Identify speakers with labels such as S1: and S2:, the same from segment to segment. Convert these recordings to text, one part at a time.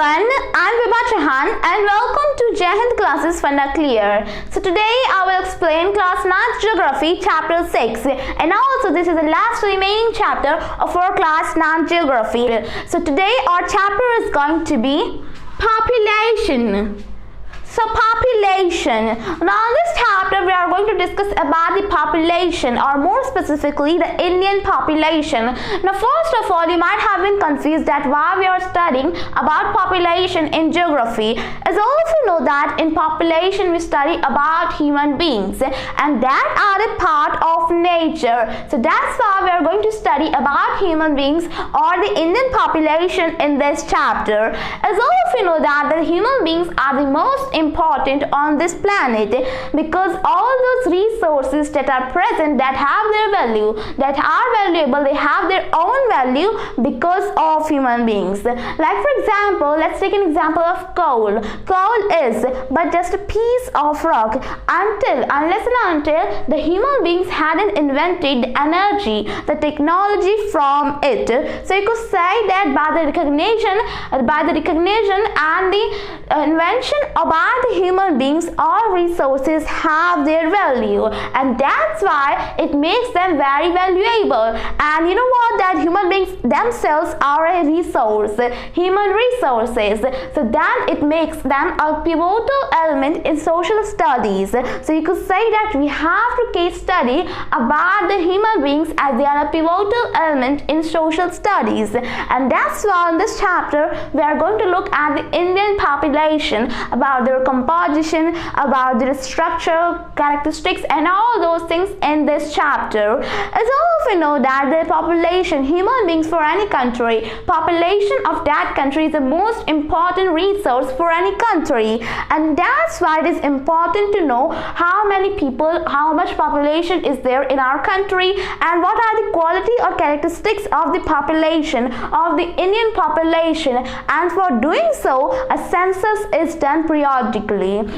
S1: everyone, I'm Vibha Chauhan and welcome to Chauhan classes Funda Clear. So today I will explain Class 9th Geography Chapter 6 and also this is the last remaining chapter of our Class 9th Geography. So today our chapter is going to be Population. So population. Now in this chapter we are going to discuss about the population, or more specifically the Indian population. Now first of all, you might have been confused that why we are studying about population in geography. As all of you know that in population we study about human beings and that are a part of nature. So that's why we are going to study about human beings or the Indian population in this chapter. As all of you know that the human beings are the most important on this planet because all those resources that are present, that have their value, that are valuable, they have their own value because of human beings. Like for example, let's take an example of coal. Coal is but just a piece of rock unless and until the human beings hadn't invented the energy, the technology from it. So you could say that by the recognition and the invention about the human beings, all resources have their value, and that's why it makes them very valuable. And you know what, that human beings themselves are a resource, human resources, so then it makes them a pivotal element in social studies. So you could say that we have to case study about the human beings as they are a pivotal element in social studies, and that's why in this chapter we are going to look at the Indian population, about their composition, about their structure, characteristics and all those things in this chapter. As all of you know that the population, human beings for any country, population of that country is the most important resource for any country, and that's why it is important to know how many people, how much population is there in our country and what are the quality or characteristics of the population of the Indian population, and for doing so a census is done periodically.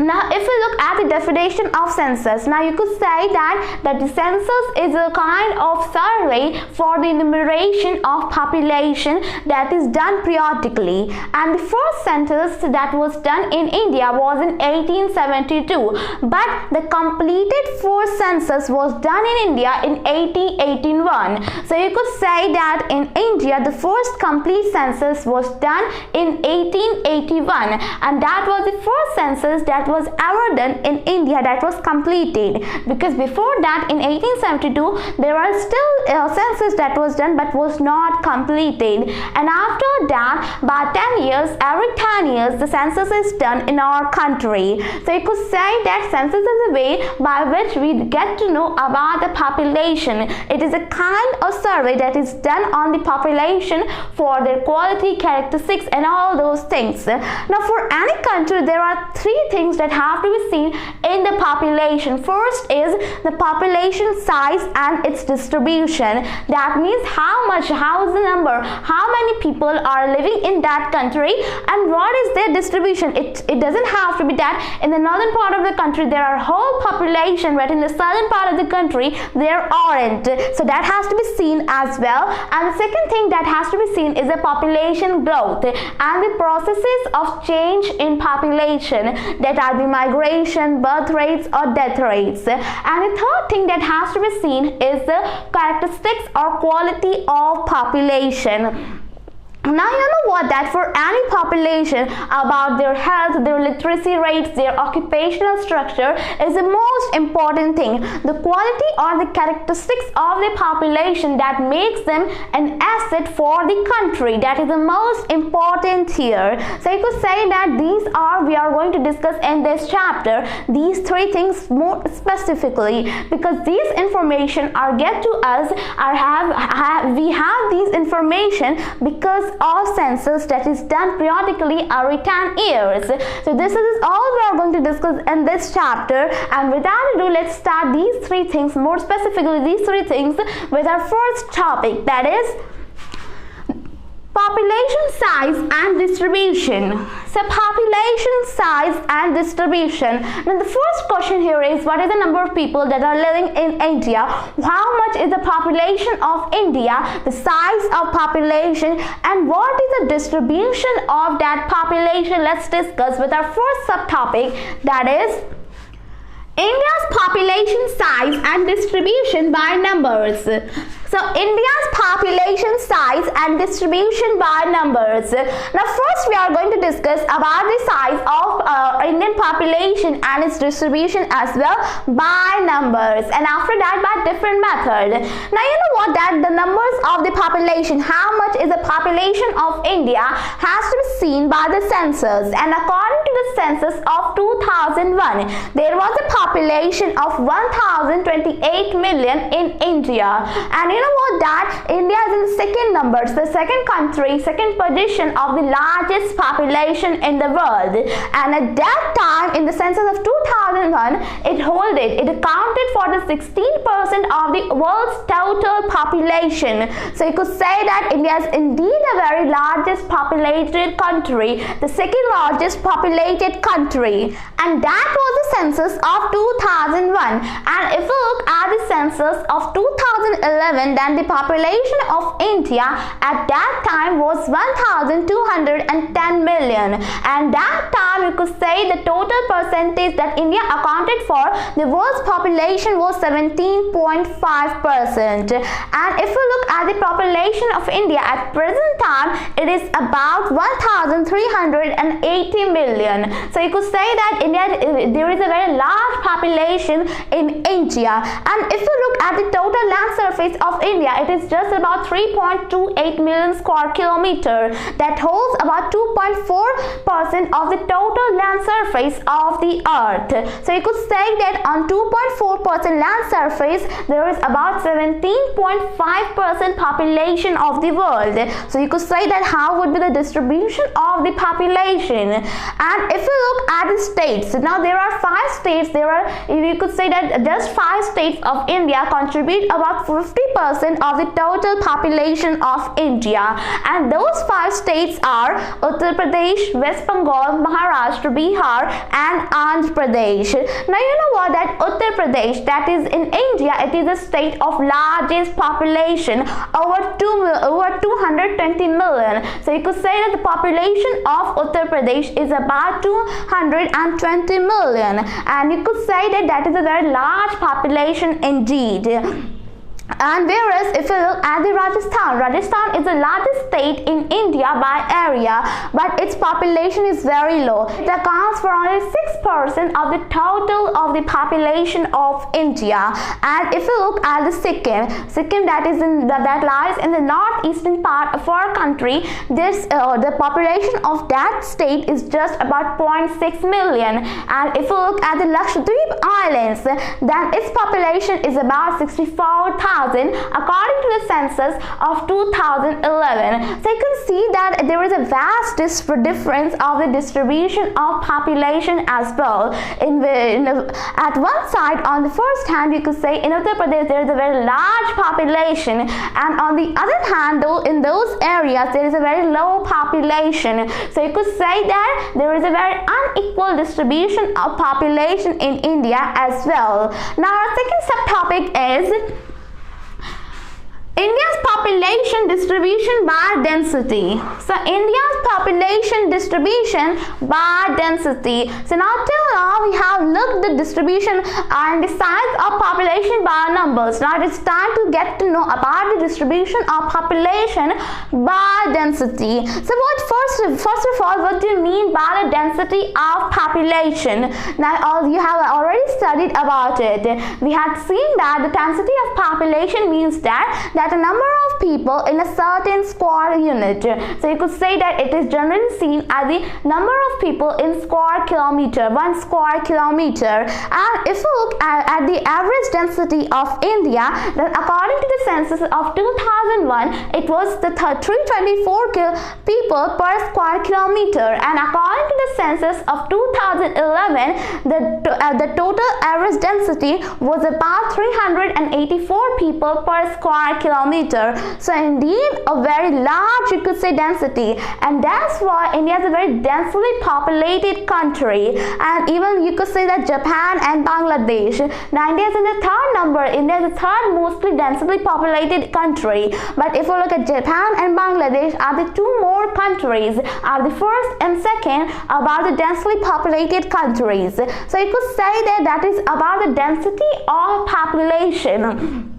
S1: Now if we look at the definition of census, now you could say that the census is a kind of survey for the enumeration of population that is done periodically, and the first census that was done in India was in 1872, but the completed first census was done in India in 1881. So you could say that in India the first complete census was done in 1881, and that was the first census that was ever done in India that was completed, because before that in 1872 there was still a census that was done but was not completed, and after that by 10 years, every 10 years the census is done in our country. So you could say that census is a way by which we get to know about the population. It is a kind of survey that is done on the population for their quality, characteristics and all those things. Now for any country there are three things that have to be seen in the population. First is the population size and its distribution. That means how is the number, how many people are living in that country and what is their distribution. It doesn't have to be that in the northern part of the country there are whole population, but in the southern part of the country there aren't. So that has to be seen as well. And the second thing that has to be seen is the population growth and the processes of change in population, that are the migration, birth rates or death rates. And the third thing that has to be seen is the characteristics or quality of population. Now you know what, that for any population, about their health, their literacy rates, their occupational structure is the most important thing. The quality or the characteristics of the population that makes them an asset for the country, that is the most important here. So you could say that we are going to discuss in this chapter these three things more specifically, because these information are get to us, we have these information because of census that is done periodically every 10 years. So this is all we are going to discuss in this chapter, and without ado let's start these three things, more specifically these three things, with our first topic, that is Population size and distribution. So population size and distribution. Now the first question here is, what is the number of people that are living in India? How much is the population of India? The size of population, and what is the distribution of that population? Let's discuss with our first subtopic, that is India's population size and distribution by numbers. So India's population size and distribution by numbers. Now first we are going to discuss about the size of Indian population and its distribution as well by numbers, and after that by different method. Now you know what, that the numbers of the population, how much is the population of India, has to be seen by the census, and according to the census of 2001 there was a population of 1028 million in India, and you know what, that India is in the second number, the second country, second position of the largest population in the world. And at that time in the census of 2001 it accounted for the 16% of the world's total population. So you could say that India is indeed a very largest populated country, the second largest populated country, and that was the census of 2001. And if we look at the census of 2011, then the population of India at that time was 1210 million, and that time you could say the total percentage that India accounted for the world's population was 17.5%. And if we look at the population of India at present time, it is about 1380 million. So you could say that there is a very large population in India. And if you look at the total land surface of India, it is just about 3.28 million square kilometer, that holds about 2.4% of the total land surface of the earth. So you could say that on 2.4% land surface there is about 17.5% population of the world. So you could say that how would be the distribution of the population. And if you look at the states, now there are 5 states, you could say that just 5 states of India contribute about 50% of the total population of India, and those 5 states are Uttar Pradesh, West Bengal, Maharashtra, Bihar and Andhra Pradesh. Now you know what, that Uttar Pradesh, that is in India, it is a state of largest population, over 220 million. So you could say that the population of Uttar Pradesh is about 220 million, and you could say that that is a very large population indeed. And whereas if you look at the Rajasthan is the largest state in India by area, but its population is very low. It accounts for only 6% of the total of the population of India. And if you look at the Sikkim that lies in the northeastern part of our country, the population of that state is just about 0.6 million. And if you look at the Lakshadweep Islands, then its population is about 64,000 according to the census of 2011. So you can see that there is a vast difference of the distribution of population as well. At one side, on the first hand, you could say in Uttar Pradesh there is a very large population, and on the other hand, though, in those areas there is a very low population. So you could say that there is a very unequal distribution of population in India as well. Now our second subtopic is India's population distribution by density. So India's population distribution by density. So now till now we have looked the distribution and the size of population by numbers. Now it is time to get to know about the distribution of population by density. So first of all, what do you mean by the density of population? Now you have already studied about it. We have seen that the density of population means that the number of people in a certain square unit. So you could say that it is generally seen as the number of people in square kilometer, 1 square kilometer. And if you look at the average density of India, then according to the census of 2001, it was the 324 people per square kilometer, and according to the census of 2011, the total average density was about 384 people per square kilometer. So indeed a very large, you could say, density, and that's why India is a very densely populated country. And even you could say that Japan and Bangladesh. Now India is in the third number. India is the third mostly densely populated country. But if you look at Japan and Bangladesh are the two more countries, are the first and second about the densely populated countries. So you could say that that is about the density of population.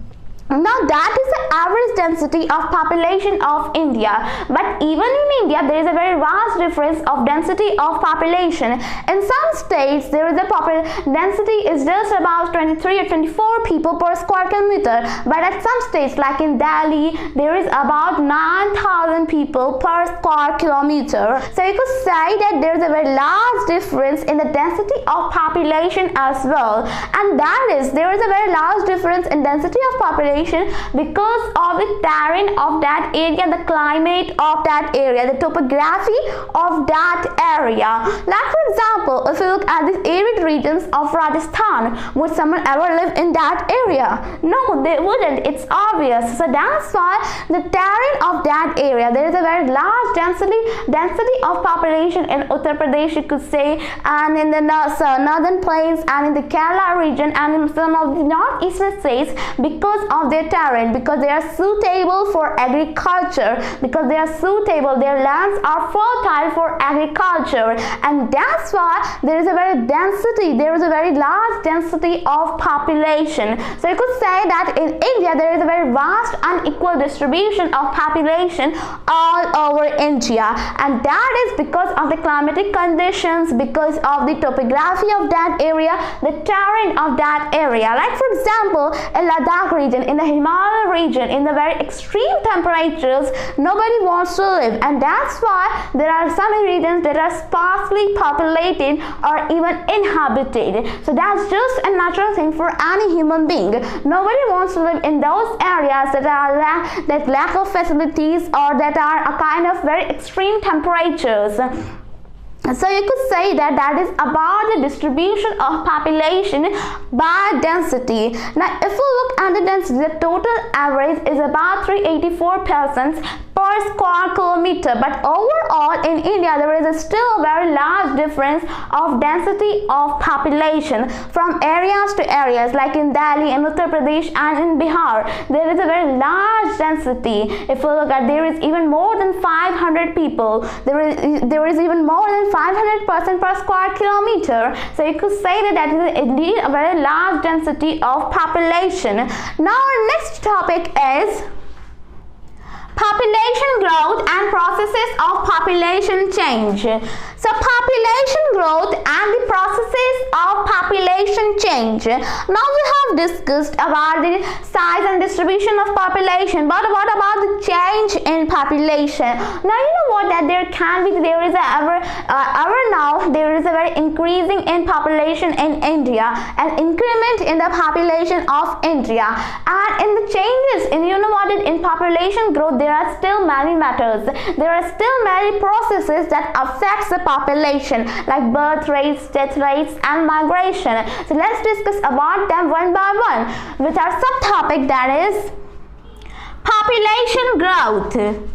S1: Now that is the average density of population of India, but even in India there is a very vast difference of density of population. In some states there is a density is just about 23 or 24 people per square kilometer, but at some states like in Delhi there is about 9,000 people per square kilometer. So you could say that there is a very large difference in the density of population as well, and that is there is a very large difference in density of population because of the terrain of that area, the climate of that area, the topography of that area. Like for example, if you look at the arid regions of Rajasthan, would someone ever live in that area? No, they wouldn't. It's obvious. So that's why the terrain of that area, there is a very large density of population in Uttar Pradesh, you could say, and in the northern plains and in the Kerala region and in some of the northeastern states because of their terrain, because they are suitable for agriculture, because they are suitable, their lands are fertile for agriculture, and that's why there is a very large density of population. So you could say that in India there is a very vast unequal distribution of population all over India, and that is because of the climatic conditions, because of the topography of that area, the terrain of that area. Like for example, in Ladakh region, in the Himalaya region, in the very extreme temperatures, nobody wants to live, and that's why there are some regions that are sparsely populated or even inhabited. So that's just a natural thing for any human being. Nobody wants to live in those areas that lack of facilities or that are a kind of very extreme temperatures. So you could say that that is about the distribution of population by density. Now if we look at the density, the total average is about 384 persons per square kilometer, but overall in India there is still a very large difference of density of population from areas to areas. Like in Delhi, in Uttar Pradesh and in Bihar there is a very large density. If you look at, there is even more than 500 people, there is even more than 500 person per square kilometer. So you could say that that is indeed a very large density of population. Now our next topic is population growth and processes of population change. So population growth and the processes of population change. Now we have discussed about the size and distribution of population, but what about the change in population? Now you know what, that there is a very increasing in population in India, an increment in the population of India, and in the changes in, you know what, in population growth there are still many matters, there are still many processes that affects the population, like birth rates, death rates and migration. So let's discuss about them one by one with our subtopic, that is population growth.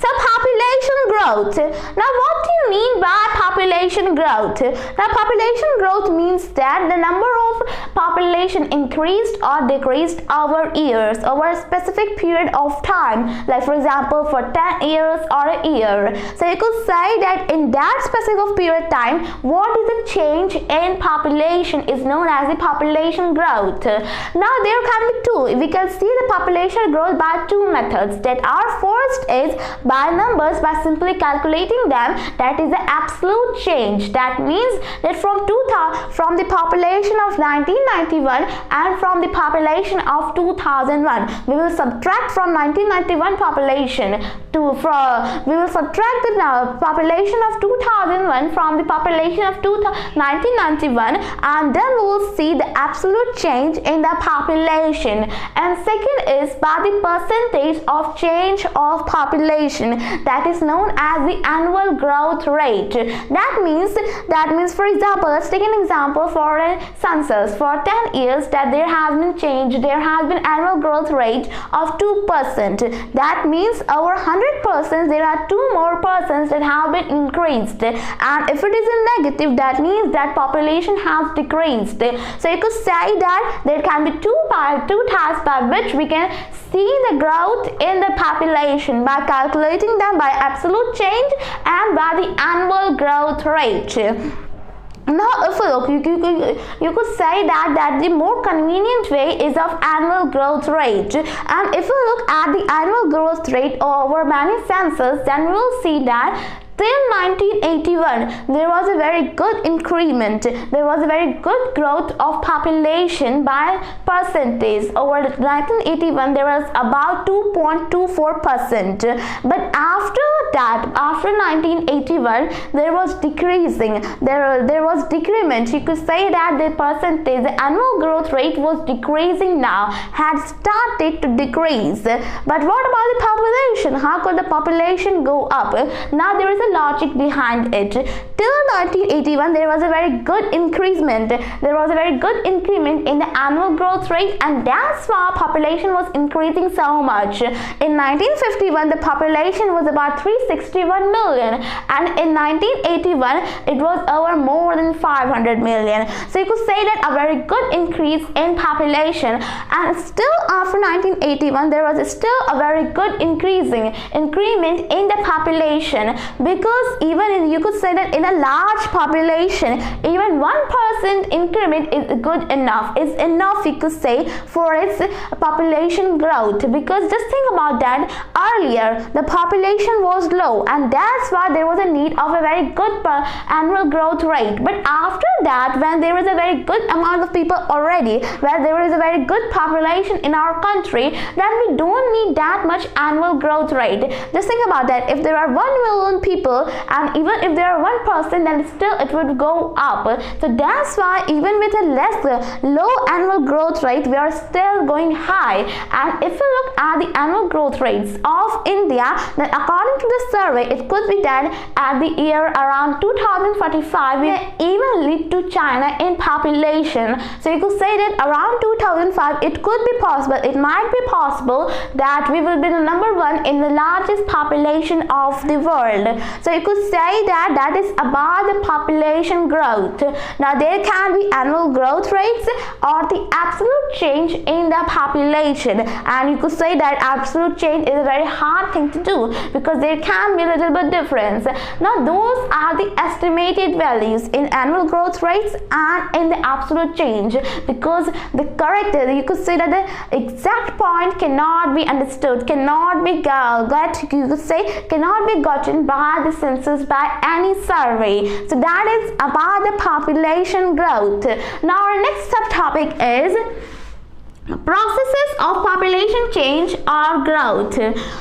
S1: So population growth. Now what do you mean by population growth? Now population growth means that the number of population increased or decreased over years, over a specific period of time, like for example for 10 years or a year. So you could say that in that specific period of time, what is the change in population is known as the population growth. Now there can be two. We can see the population growth by two methods, that are first is by numbers, by simply calculating them, that is the absolute change. That means that from the population of 1991 and from the population of 2001, we will subtract from 1991 population we will subtract the population of 2001 from the population of 1991, and then we will see the absolute change in the population. And second is by the percentage of change of population. population, that is known as the annual growth rate. That means for example, let's take an example for a census. For 10 years that there has been annual growth rate of 2%. That means over 100 persons, there are 2 more persons that have been increased. And if it is in negative, that means that population has decreased. So you could say that there can be two types by which we can see the growth in the population, by calculating them by absolute change and by the annual growth rate. Now if you look, you could say that the more convenient way is of annual growth rate. And if you look at the annual growth rate over many census, then we will see that till 1981 there was a very good increment, there was a very good growth of population by percentage. Over 1981 there was about 2.24%, but after that, after 1981 there was decreasing, there was decrement. You could say that the percentage, the annual growth rate was decreasing now, had started to decrease. But what about the population? How could the population go up? Now there is a logic behind it. Till 1981 there was a very good increment, there was a very good increment in the annual growth rate, and that's why population was increasing so much. In 1951 the population was about 361 million, and in 1981 it was over more than 500 million. So you could say that a very good increase in population. And still after 1981 there was still a very good increment in the population, because even you could say that in a large population, even 1% increment is good enough, is enough, you could say, for its population growth. Because just think about that, earlier the population was low, and that's why there was a need of a very good annual growth rate. But after that, when there is a very good amount of people already, where there is a very good population in our country, then we don't need that much annual growth rate. Just think about that, if there are 1 million people, and even if there are 1%, then still it would go up. So that's why even with a low annual growth rate, we are still going high. And if you look at the annual growth rates of India, then according to the survey, it could be done at the year around 2045, we even lead to China in population. So you could say that around 2005 it could be possible, it might be possible that we will be the number 1 in the largest population of the world. So you could say that is about the population growth. Now there can be annual growth rates or the absolute change in the population, and you could say that absolute change is a very hard thing to do, because there can be a little bit difference. Now those are the estimated values in annual growth rates and in the absolute change, because the correct, you could say that the exact point cannot be understood, cannot be gotten by the census, by any survey. So that is about the population growth. Now our next subtopic is processes of population change or growth.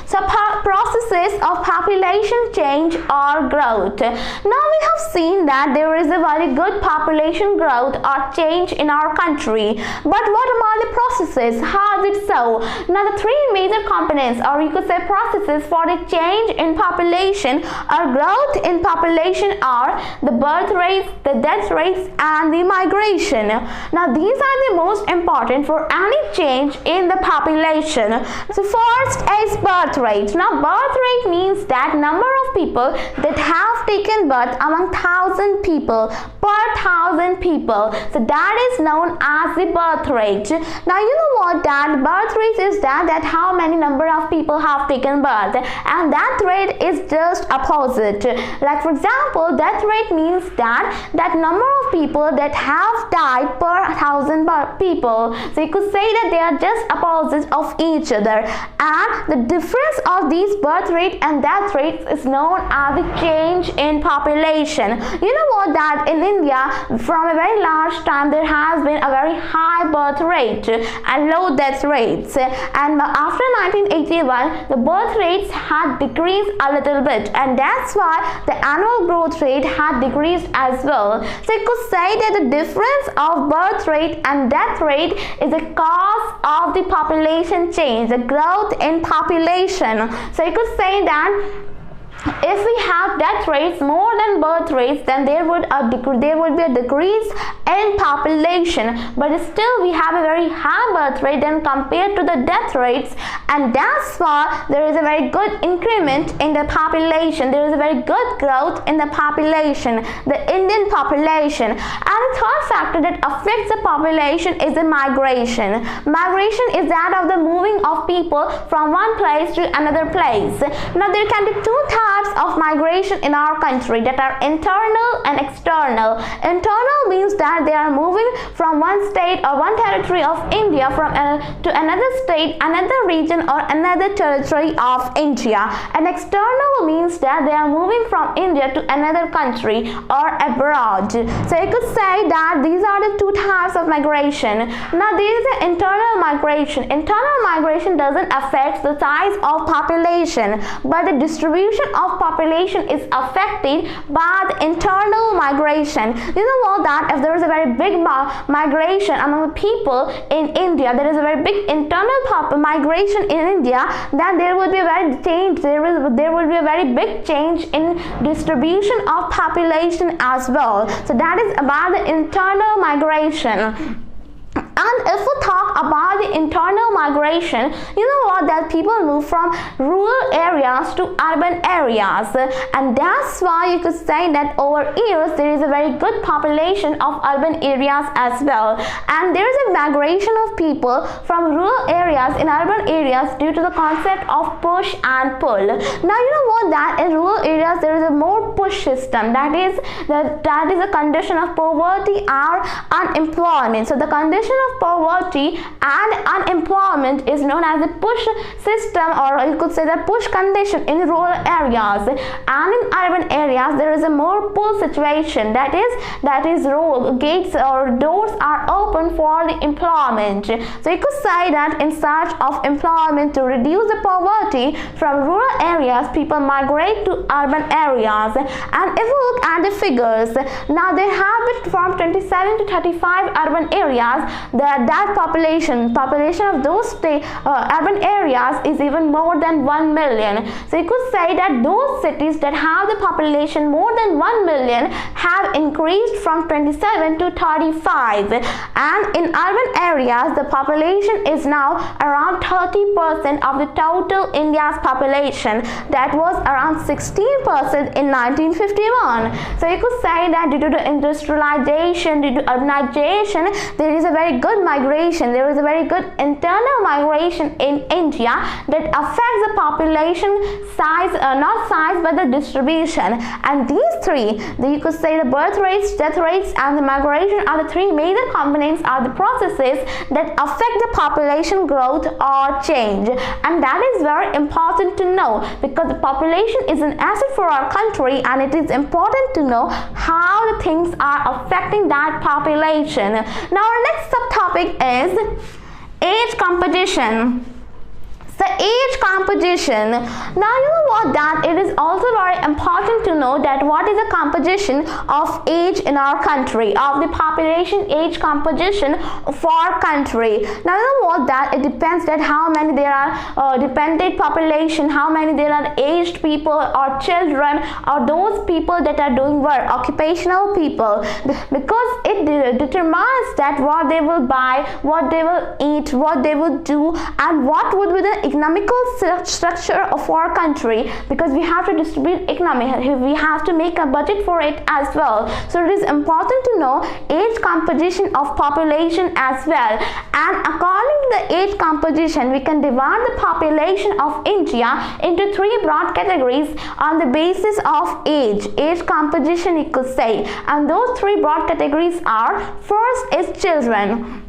S1: So processes of population change or growth. Now we have seen that there is a very good population growth or change in our country, but what about the processes? How is it so? Now the 3 major components, or you could say processes, for the change in population or growth in population are the birth rates, the death rates, and the migration. Now these are the most important for any change in the population. So first is birth rate. Now birth rate means that number of people that have taken birth among 1,000 people per 1,000 people. So that is known as the birth rate. Now you know what, that birth rate is that how many number of people have taken birth, and that rate is just opposite. Like for example, death rate means that number of people that have died per 1,000 people. So you could say that they are just opposites of each other, and the difference of these birth rate and death rates is known as the change in population. You know what, that in India from a very large time there has been a very high birth rate and low death rates, and after 1981 the birth rates had decreased a little bit, and that's why the annual growth rate had decreased as well. So you could say that the difference of birth rate and death rate is a cause of the population change, the growth in population. So you could say that if we have death rates more than birth rates, then there would be a decrease in population, but still we have a very high birth rate than compared to the death rates, and that's why there is a very good increment in the population. There is a very good growth in the population, the Indian population. And the third factor that affects the population is the migration. Migration is that of the moving of people from one place to another place. Now there can be two types of migration in our country, that are internal and external. Internal means that they are moving from one state or one territory of India to another state, another region or another territory of India. And external means that they are moving from India to another country or abroad. So you could say that these are the two types of migration. Now there is the internal migration. Internal migration doesn't affect the size of population, but the distribution of population is affected by the internal migration. You know what, that if there is a very big migration among the people in India, there is a very big internal migration in India, then there will be a very change. There will be a very big change in distribution of population as well. So that is about the internal migration. And if we talk about the internal migration, you know what, that people move from rural areas to urban areas, and that's why you could say that over years there is a very good population of urban areas as well, and there is a migration of people from rural areas in urban areas due to the concept of push and pull. Now you know what, that in rural areas there is a more push system, that is a condition of poverty or unemployment. So the condition of poverty and unemployment is known as the push system, or you could say the push condition in rural areas. And in urban areas there is a more pull situation, that is gates or doors are open for the employment. So you could say that in search of employment to reduce the poverty from rural areas, people migrate to urban areas. And if we look at the figures, now they have been from 27 to 35 urban areas, that population of those urban areas is even more than 1 million. So you could say that those cities that have the population more than 1 million have increased from 27 to 35, and in urban areas the population is now around 30% of the total India's population. That was around 16% in 1951. So you could say that due to the industrialization, due to urbanization, there is a very good migration, there is a very good internal migration in India that affects the population size, not size but the distribution. And these three, you could say the birth rates, death rates and the migration are the three major components, are the processes that affect the population growth or change. And that is very important to know, because the population is an asset for our country, and it is important to know how the things are affecting that population. Now our next subtopic is age composition. The age composition. Now you know what, that it is also very important to know that what is the composition of age in our country, of the population age composition for our country. Now you know what, that it depends that how many there are dependent population, how many there are aged people or children or those people that are doing work, occupational people, because it determines that what they will buy, what they will eat, what they will do, and what would be the economical structure of our country, because we have to distribute economy, we have to make a budget for it as well. So it is important to know age composition of population as well. And according to the age composition, we can divide the population of India into three broad categories on the basis of age composition, you could say. And those three broad categories are: first is children.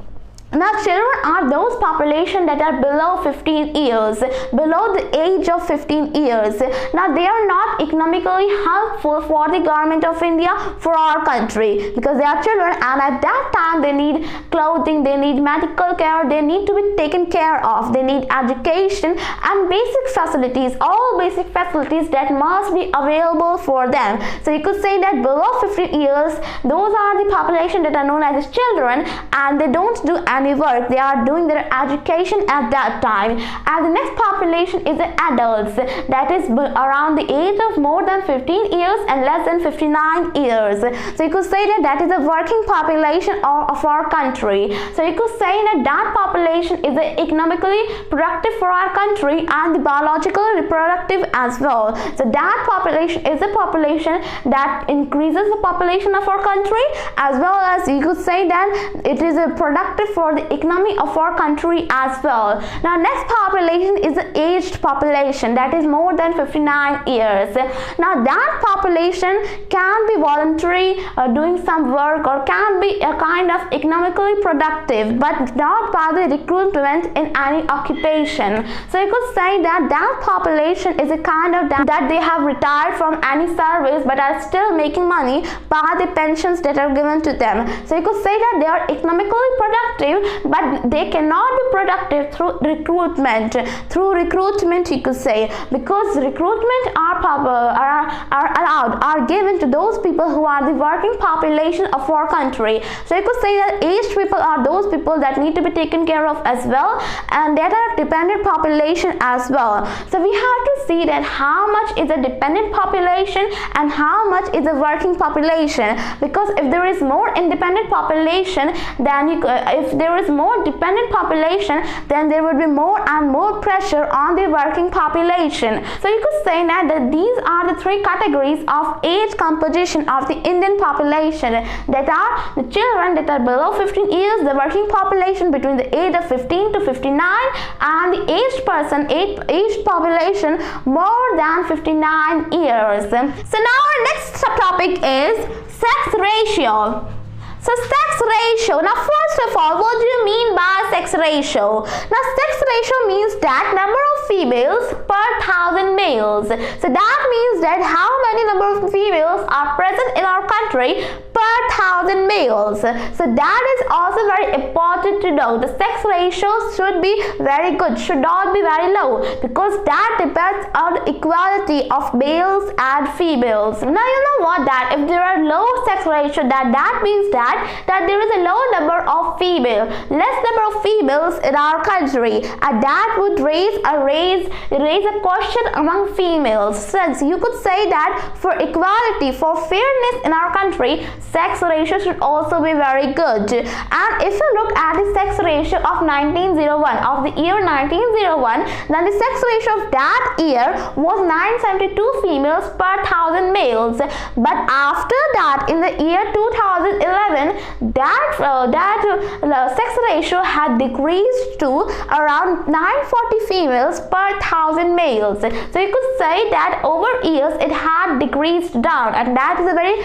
S1: Now children are those population that are below 15 years, below the age of 15 years. Now they are not economically helpful for the government of India, for our country, because they are children, and at that time they need clothing, they need medical care, they need to be taken care of, they need education and basic facilities, all basic facilities that must be available for them. So you could say that below 15 years, those are the population that are known as children, and they don't do any work, they are doing their education at that time. And the next population is the adults, that is around the age of more than 15 years and less than 59 years. So you could say that that is a working population of our country. So you could say that that population is economically productive for our country and the biologically reproductive as well. So that population is a population that increases the population of our country, as well as you could say that it is a productive for the economy of our country as well. Now next population is the aged population, that is more than 59 years. Now that population can be voluntary, doing some work, or can be a kind of economically productive, but not by the recruitment in any occupation. So you could say that that population is a kind of that they have retired from any service but are still making money by the pensions that are given to them. So you could say that they are economically productive, but they cannot be productive through recruitment. Through recruitment, you could say, because recruitment are given to those people who are the working population of our country. So you could say that aged people are those people that need to be taken care of as well, and that are dependent population as well. So we have to see that how much is a dependent population and how much is a working population, because if there is more independent population, then if there is more dependent population, then there would be more and more pressure on the working population. So you could say that these are the three categories of age composition of the Indian population, that are the children that are below 15 years, the working population between the age of 15 to 59, and the aged population more than 59 years. So now our next subtopic is sex ratio. So sex ratio. Now first of all, what do you mean by sex ratio? Now sex ratio means that number of females per 1,000 males. So that means that how many number of females are present in our country per 1,000 males. So that is also very important to know. The sex ratio should be very good, should not be very low, because that depends on the equality of males and females. Now you know what, that if there are low sex ratio, that means that there is a low number of females, less number of females in our country, and that would raise a question among females. Since you could say that for equality, for fairness in our country, sex ratio should also be very good. And if you look at the sex ratio of 1901, of the year 1901, then the sex ratio of that year was 972 females per 1,000 males. But after that, in the year 2011, that sex ratio had decreased to around 940 females per 1,000 males. So you could say that over years it had decreased down, and that is a very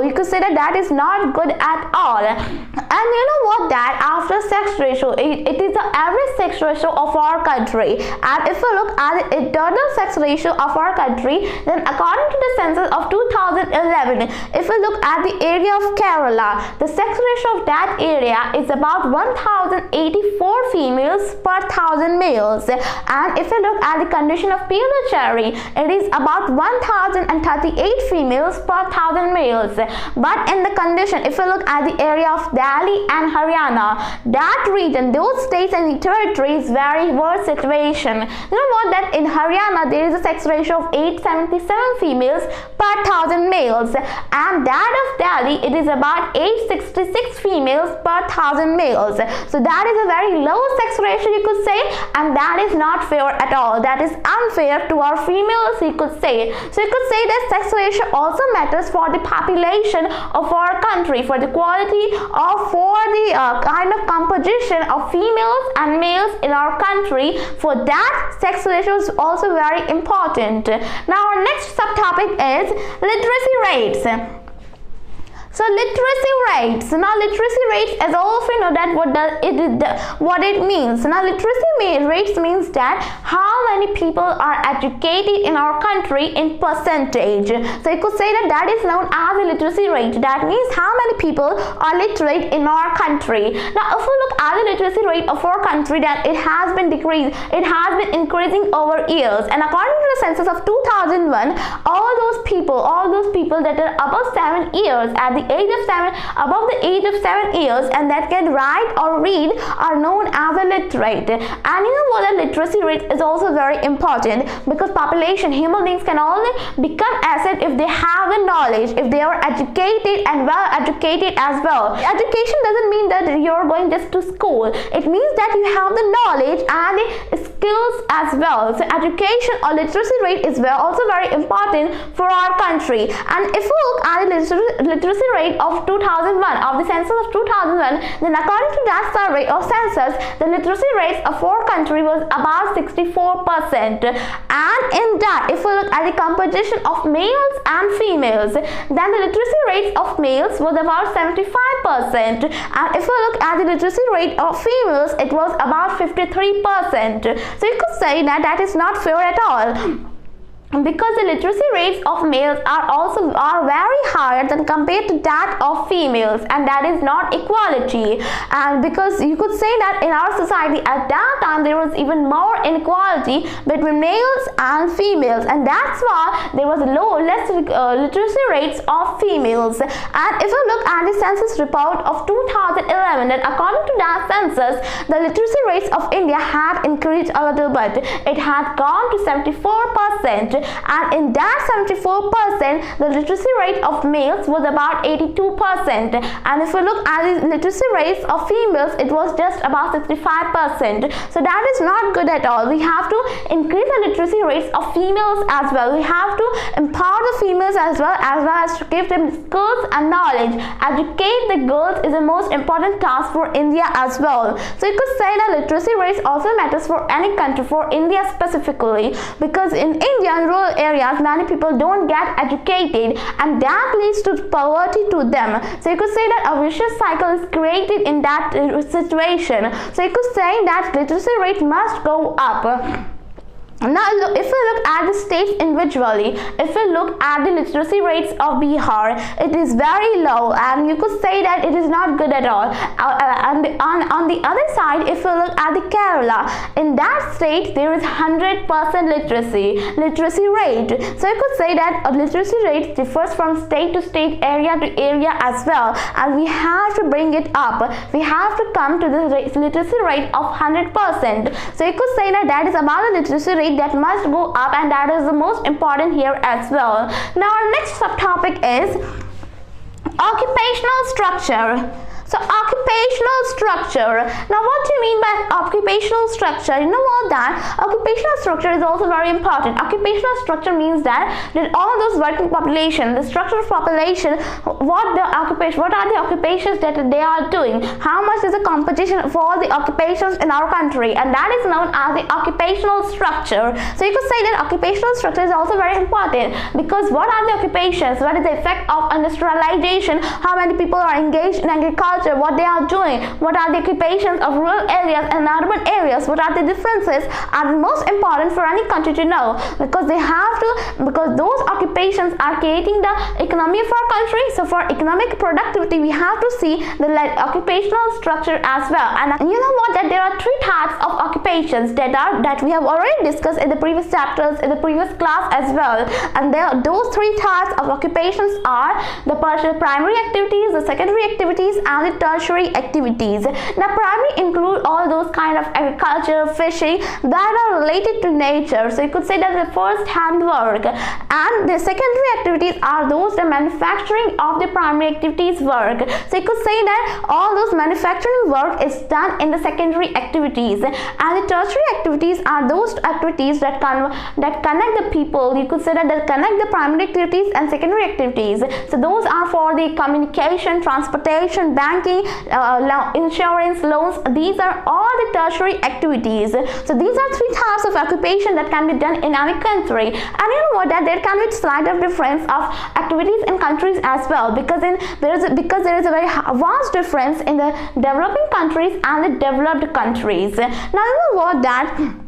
S1: you could say that is not good at all. And you know what, that after sex ratio, it is the average sex ratio of our country. And if you look at the internal sex ratio of our country, then according to the census of 2011, if you look at the area of Kerala, the sex ratio of that area is about 1,084 females per 1,000 males. And if you look at the condition of Puducherry, it is about 1,038 females per 1,000 males. But in the condition, if you look at the area of Delhi and Haryana, that region, those states and territories, very worse situation. You know what, that in Haryana there is a sex ratio of 877 females per 1,000 males, and that of Delhi, it is about 866 females per 1,000 males. So that is a very low sex ratio, you could say, and that is not fair at all. That is unfair to our females, you could say. So you could say that sex ratio also matters for the population of our country, for the quality or for the kind of composition of females and males in our country. For that, sex ratio is also very important. Now our next subtopic is literacy rates. So literacy rates. Now literacy rates, as all of you know that what it means. Now literacy rates means that how many people are educated in our country in percentage. So you could say that is known as the literacy rate. That means how many people are literate in our country. Now if we look at the literacy rate of our country, that it has been decreased. It has been increasing over years. And according to the census of 2001, all those people that are above 7 years, at the age of 7, above the age of 7 years, and that can write or read, are known as a literate. And you know what, the literacy rate is also very important, because population, human beings can only become asset if they have the knowledge, if they are educated and well educated as well. Education doesn't mean that you're going just to school. It means that you have the knowledge and the skills as well. So education or literacy rate is also very important for our country. And if we look at the literacy rate of 2001, of the census of 2001, then according to that survey or census, the literacy rates of our country was about 64%. And in that, if we look at the composition of males and females, then the literacy rates of males was about 75%. And if we look at the literacy rate of females, it was about 53%. So you could say that is not fair at all, because the literacy rates of males are very higher than compared to that of females, and that is not equality. And because you could say that in our society at that time there was even more inequality between males and females, and that's why there was less literacy rates of females. And if you look at the census report of 2011, then according to that census, the literacy rates of India had increased a little bit. It had gone to 74%. And in that 74%, the literacy rate of males was about 82%. And if we look at the literacy rates of females, it was just about 65%. So that is not good at all. We have to increase the literacy rates of females as well. We have to empower the females as well as to give them skills and knowledge. Educate the girls is the most important task for India as well. So you could say that literacy rates also matters for any country, for India specifically, because in India, in rural areas, many people don't get educated, and that leads to poverty to them. So you could say that a vicious cycle is created in that situation. So you could say that literacy rate must go up. Now if we look at the states individually, if we look at the literacy rates of Bihar, it is very low, and you could say that it is not good at all. And on the other side, if we look at the Kerala, in that state there is 100% literacy rate. So you could say that a literacy rate differs from state to state, area to area as well, and we have to bring it up. We have to come to the literacy rate of 100%. So you could say that is about the literacy rate that must go up, and that is the most important here as well. Now our next subtopic is occupational structure. So occupational structure. Now what do you mean by occupational structure? You know what, that occupational structure is also very important. Occupational structure means that all those working population, the structure of population, what are the occupations that they are doing, how much is the competition for the occupations in our country, and that is known as the occupational structure. So you could say that occupational structure is also very important, because what are the occupations, what is the effect of industrialization, how many people are engaged in agriculture, what they are doing, what are the occupations of rural areas and urban areas, what are the differences, are the most important for any country to know, because those occupations are creating the economy of our country. So for economic productivity, we have to see the occupational structure as well. And you know what, that there are three types of occupations that we have already discussed in the previous chapters, in the previous class as well. And those three types of occupations are the primary activities, the secondary activities, and the tertiary activities. Now primary include all those kind of agriculture, fishing that are related to nature. So you could say that the first hand work, and the secondary activities are those the manufacturing of the primary activities work. So you could say that all those manufacturing work is done in the secondary activities, and the tertiary activities are those activities that connect the people. You could say that connect the primary activities and secondary activities. So those are for the communication, transportation, banking, banking, insurance, loans. These are all the tertiary activities. So these are three types of occupation that can be done in any country. And you know what, that there can be slight of difference of activities in countries as well, because there is a very vast difference in the developing countries and the developed countries. Now you know what, that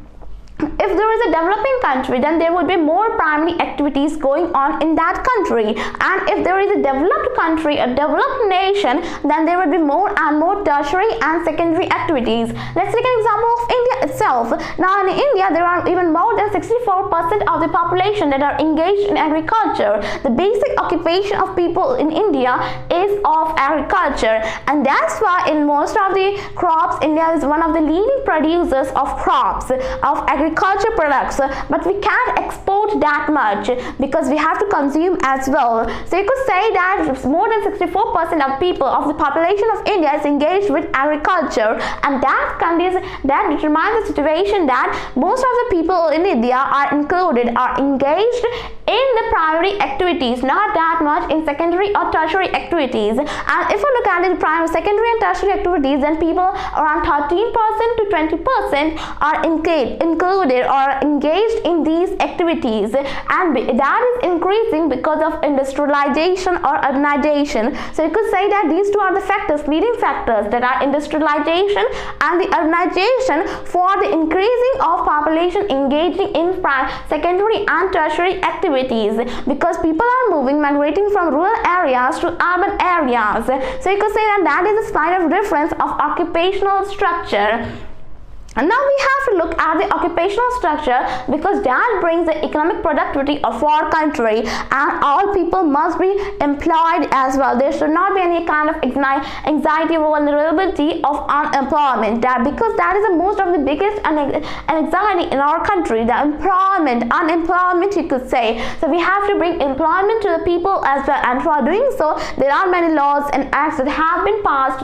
S1: if there is a developing country, then there would be more primary activities going on in that country, and if there is a developed country, a developed nation, then there would be more and more tertiary and secondary activities. Let's take an example of India itself. Now in India, there are even more than 64% of the population that are engaged in agriculture. The basic occupation of people in India is of agriculture, and that's why in most of the crops, India is one of the leading producers of crops, of agriculture products, but we can't export that much because we have to consume as well. So you could say that more than 64% of people, of the population of India, is engaged with agriculture, and that determines the situation that most of the people in India are engaged in the primary activities, not that much in secondary or tertiary activities. And if we look at the primary, secondary and tertiary activities, then people around 13% to 20% are included or engaged in these activities, and that is increasing because of industrialization or urbanization. So you could say that these two are the factors, leading factors, that are industrialization and the urbanization for the increasing of population engaging in secondary and tertiary activities, because people are migrating from rural areas to urban areas. So you could say that is a sign of difference of occupational structure. And now we have to look at the occupational structure, because that brings the economic productivity of our country, and all people must be employed as well. There should not be any kind of anxiety or vulnerability of unemployment, because that is the most of the biggest anxiety in our country, the unemployment you could say. So we have to bring employment to the people as well, and for doing so there are many laws and acts that have been passed,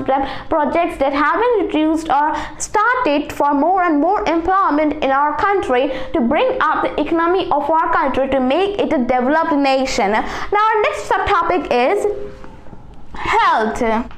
S1: projects that have been introduced or started for more and more employment in our country to bring up the economy of our country to make it a developed nation. Now our next subtopic is health.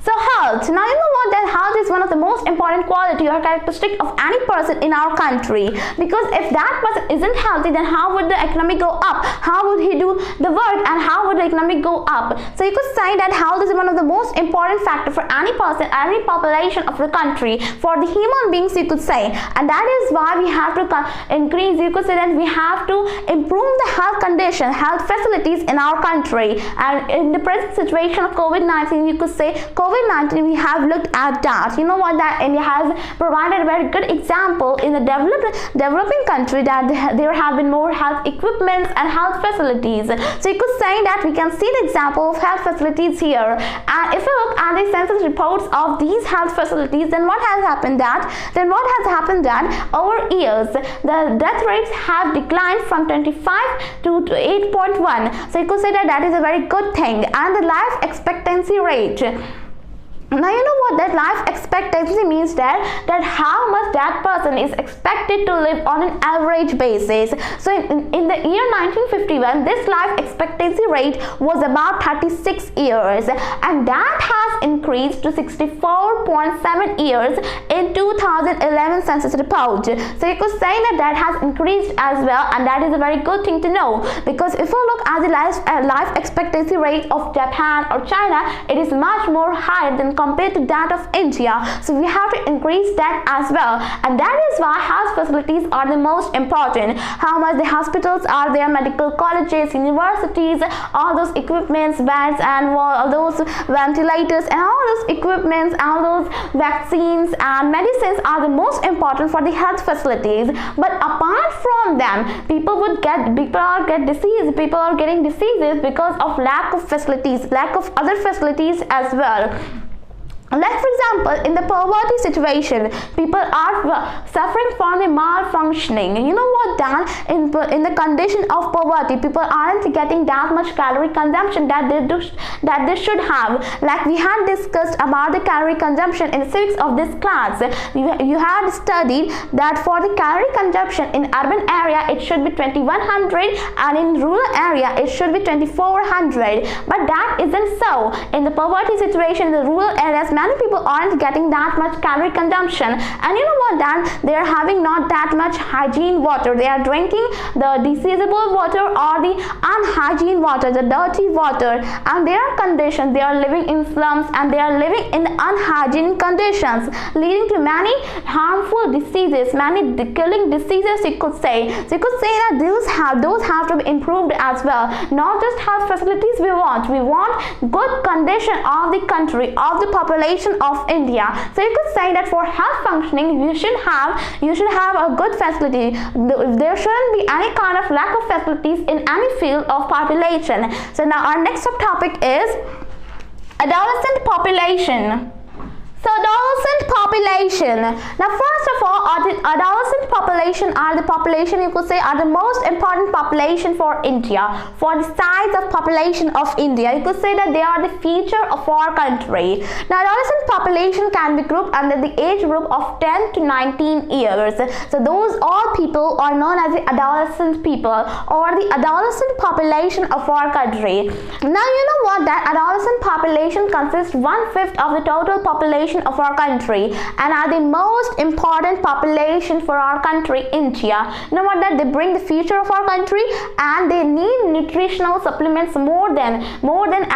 S1: So health. Now you know what, that health is one of the most important quality or characteristic of any person in our country, because if that person isn't healthy, then how would the economy go up? How would he do the work, and how would the economy go up? So you could say that health is one of the most important factor for any person, any population of the country, for the human beings you could say, and that is why we have to increase, you could say that we have to improve the health condition, health facilities in our country. And in the present situation of COVID-19, you could say COVID-19, we have looked at that. You know what, that India has provided a very good example in the developing country, that there have been more health equipments and health facilities. So you could say that we can see the example of health facilities here. And if you look at the census reports of these health facilities, then what has happened that over years the death rates have declined from 25 to 8.1. So you could say that is a very good thing. And the life expectancy rate, now you know what, that life expectancy means that how much that person is expected to live on an average basis. So in the year 1951, this life expectancy rate was about 36 years, and that has increased to 64.7 years in 2011 census report. So you could say that has increased as well, and that is a very good thing to know, because if you look at the life expectancy rate of Japan or China, it is much more higher than compared to that of India. So we have to increase that as well, and that is why health facilities are the most important. How much the hospitals are there, medical colleges, universities, all those equipments, beds, and all those ventilators, and all those equipments, all those vaccines and medicines are the most important for the health facilities. But apart from them, people are getting diseases because of lack of facilities, lack of other facilities as well. Like for example, in the poverty situation, people are suffering from the malfunctioning. You know what, Dan? In the condition of poverty, people aren't getting that much calorie consumption that they should have. Like we had discussed about the calorie consumption in the civics of this class. You had studied that for the calorie consumption in urban area it should be 2100, and in rural area it should be 2400. But that isn't so. In the poverty situation, in the rural areas, many people aren't getting that much calorie consumption, and you know what, then they are having not that much hygiene water. They are drinking the diseasable water or the unhygiene water, the dirty water, and their conditions, they are living in slums and they are living in unhygienic conditions, leading to many harmful diseases, many killing diseases, you could say. So you could say that those have to be improved as well. Not just health facilities we want good condition of the country, of the population of India. So you could say that for health functioning, you should have a good facility. There shouldn't be any kind of lack of facilities in any field of population. So now our next subtopic is adolescent population. So adolescent population. Now first of all, adolescent population are the population, you could say, are the most important population for India. For the size of population of India, you could say that they are the future of our country. Now adolescent population can be grouped under the age group of 10 to 19 years. So those all people are known as the adolescent people or the adolescent population of our country. Now you know what, that adolescent population consists 1/5 of the total population of our country and are the most important population for our country, India. You know what, that they bring the future of our country and they need nutritional supplements more than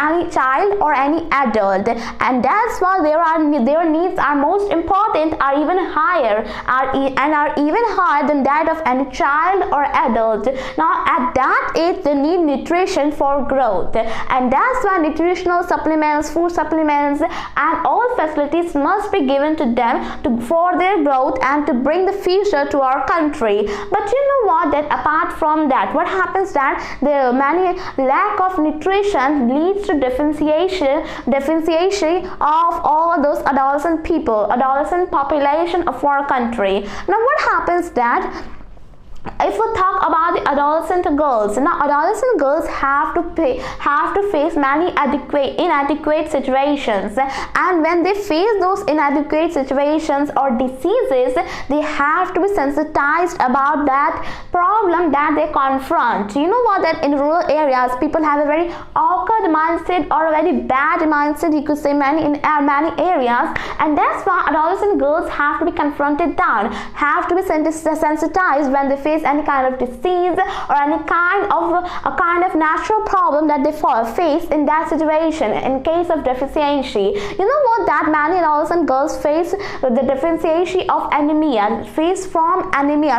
S1: any child or any adult, and that's why their needs are most important, are even higher, are even higher than that of any child or adult. Now at that age they need nutrition for growth, and that's why nutritional supplements, food supplements and all facilities must be given to them for their growth and to bring the future to our country. But you know what, that apart from that, what happens that the many lack of nutrition leads to differentiation of all those adolescent people, adolescent population of our country. Now what happens that if we talk about the adolescent girls, now adolescent girls have to face many inadequate situations, and when they face those inadequate situations or diseases, they have to be sensitized about that problem that they confront. You know what, that in rural areas people have a very awkward mindset or a very bad mindset, you could say, in many areas, and that's why adolescent girls have to be confronted down, have to be sensitized when they face any kind of disease or any kind of natural problem that they face in that situation. In case of deficiency, you know what, that many adolescent girls face the deficiency of anemia,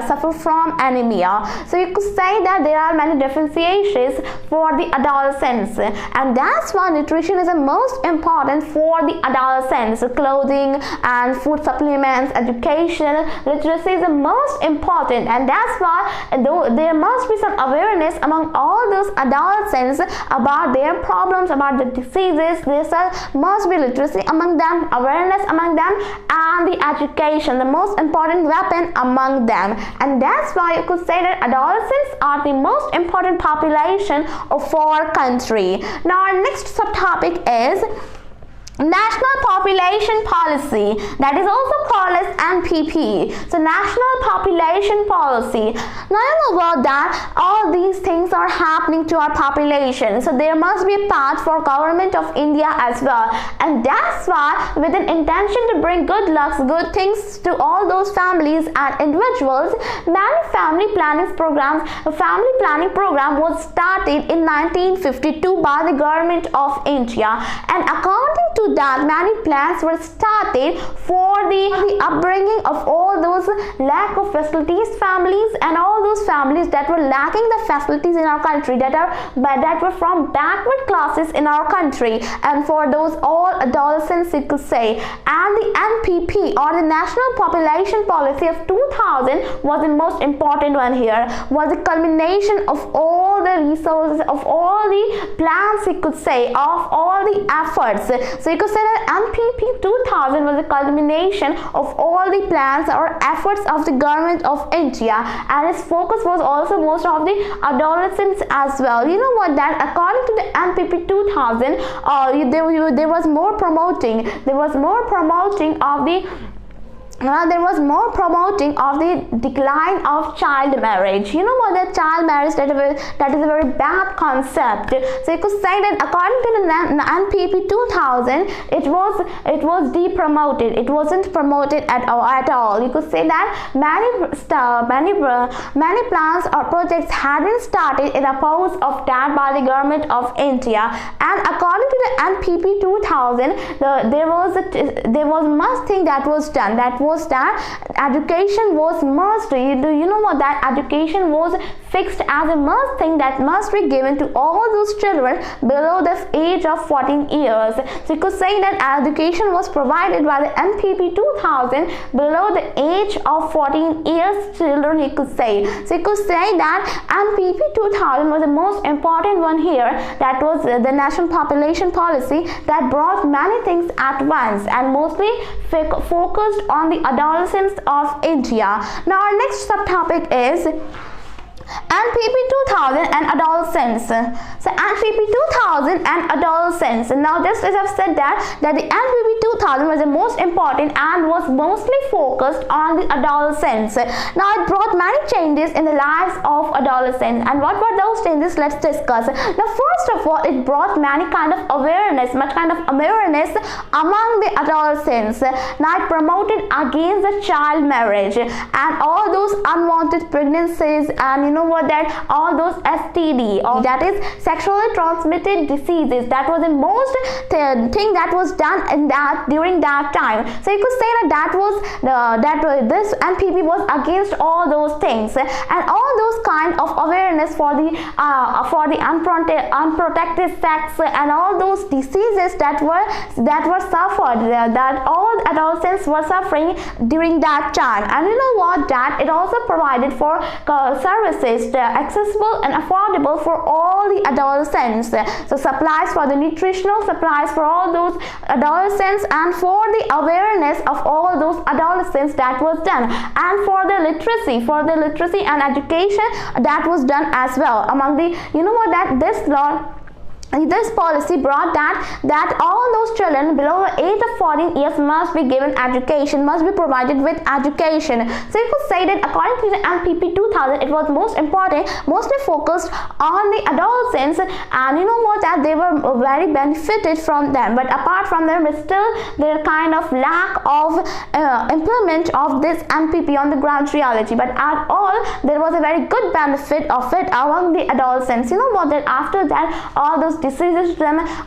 S1: suffer from anemia. So you could say that there are many deficiencies for the adolescents, and that's why nutrition is the most important for the adolescents. Clothing and food supplements, education, literacy is the most important, and that's why there must be some awareness among all those adolescents about their problems, about the diseases. There must be literacy among them, awareness among them, and the education, the most important weapon among them. And that's why you could say that adolescents are the most important population of our country. Now our next subtopic is National Population Policy, that is also called as NPP. So National Population Policy. Now you know about that all these things are happening to our population, so there must be a path for government of India as well, and that's why with an intention to bring good lucks, good things to all those families and individuals, many family planning programs, a family planning program was started in 1952 by the government of India, and according to that many plans were started for the upbringing of all those lack of facilities families and all those families that were lacking the facilities in our country, that were from backward classes in our country, and for those all adolescents, you could say. And the NPP, or the National Population Policy of 2000, was the most important one here, was the culmination of all the resources, of all the plans, you could say, of all the efforts. So you could say that NPP 2000 was the culmination of all the plans or efforts of the government of India, and its focus was also most of the adolescents as well. You know what, that according to the NPP 2000, there was more promoting of the decline of child marriage. You know what, that child marriage, that is a very bad concept. So you could say that according to the NPP 2000, it was depromoted. It wasn't promoted at all. You could say that many plans or projects had been started in oppose of that by the government of India. And according to the NPP 2000, there was must thing that was done. That was that education was must. You know what, that education was fixed as a must thing that must be given to all those children below the age of 14 years. So you could say that education was provided by the NPP 2000 below the age of 14 years children, you could say. So you could say that NPP 2000 was the most important one here. That was the National Population Policy that brought many things at once and mostly focused on the adolescents of India. Now our next subtopic is NPP 2000 and adolescents. So NPP 2000 and adolescents. Now just as I've said that the NPP 2000 was the most important and was mostly focused on the adolescents. Now it brought many changes in the lives of adolescents. And what were those changes? Let's discuss. Now first of all, it brought much kind of awareness among the adolescents. Now it promoted against the child marriage and all those unwanted pregnancies, and you know what, that all those STD, or that is sexually transmitted diseases, that was the most thing that was done in that during that time. So you could say that this NPP was against all those things and all those kind of awareness for the unprotected sex and all those diseases that were suffered, that all adolescents were suffering during that time. And you know what, that it also provided for services accessible and affordable for all the adolescents. So supplies for the nutritional supplies for all those adolescents, and for the awareness of all those adolescents that was done, and for the literacy and education that was done as well among the, you know what, that this policy brought that all those children below the age of 14 years must be given education, must be provided with education. So you could say that according to the NPP 2000, it was most important, mostly focused on the adolescents, and you know what, that they were very benefited from them. But apart from them, still there kind of lack of implement of this NPP on the ground reality. But at all, there was a very good benefit of it among the adolescents. You know what, that after that all those diseases,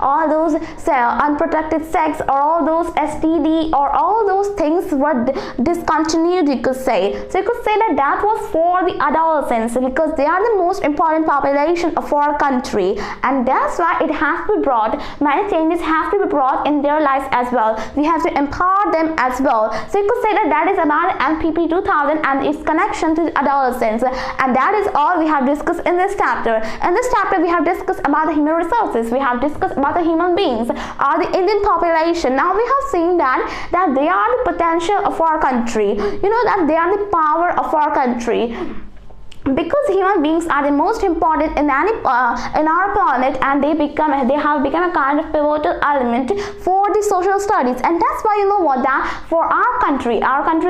S1: all those unprotected sex, or all those STD, or all those things were discontinued, you could say. So you could say that was for the adolescents, because they are the most important population of our country, and that's why it has to be brought, many changes have to be brought in their lives as well. We have to empower them as well. So you could say that is about NPP 2000 and its connection to the adolescents. And that is all we have discussed in this chapter. In this chapter, we have discussed about the human resources, we have discussed about the human beings, or the Indian population. Now we have seen that they are the potential of our country. You know that they are the power of our country. Because human beings are the most important in our planet, and they have become a kind of pivotal element for the social studies. And that's why, you know what, that for our country is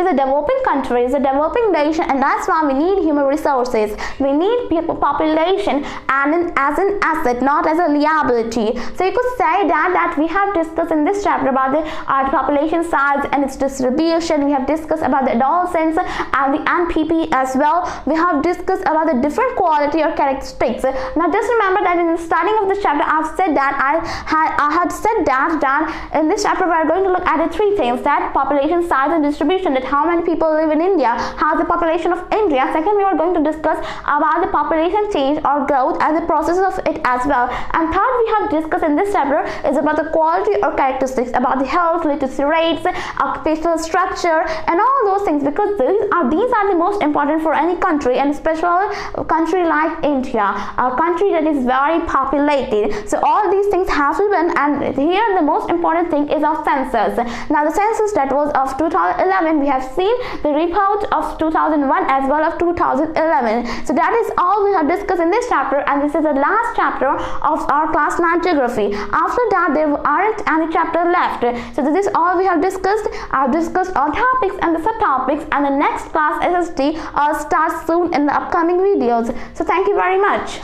S1: a developing country, is a developing nation, and that's why we need human resources. We need population and as an asset, not as a liability. So you could say that we have discussed in this chapter about the population size and its distribution. We have discussed about the adolescents and the NPP as well. We have discussed discuss about the different quality or characteristics. Now just remember that in the starting of this chapter I've said that I had said that in this chapter we are going to look at the three things, that population size and distribution, that how many people live in India, how's the population of India. Second, we are going to discuss about the population change or growth and the process of it as well. And third, we have discussed in this chapter is about the quality or characteristics, about the health, literacy rates, occupational structure, and all those things, because these are the most important for any country, and especially a country like India, a country that is very populated. So all these things have to be done, and here the most important thing is our census. Now the census that was of 2011, we have seen the report of 2001 as well as 2011. So that is all we have discussed in this chapter, and this is the last chapter of our class 9 geography. After that there aren't any chapter left. So this is all we have discussed. I've discussed all topics and the subtopics, and the next class SST starts soon in the upcoming videos. So thank you very much.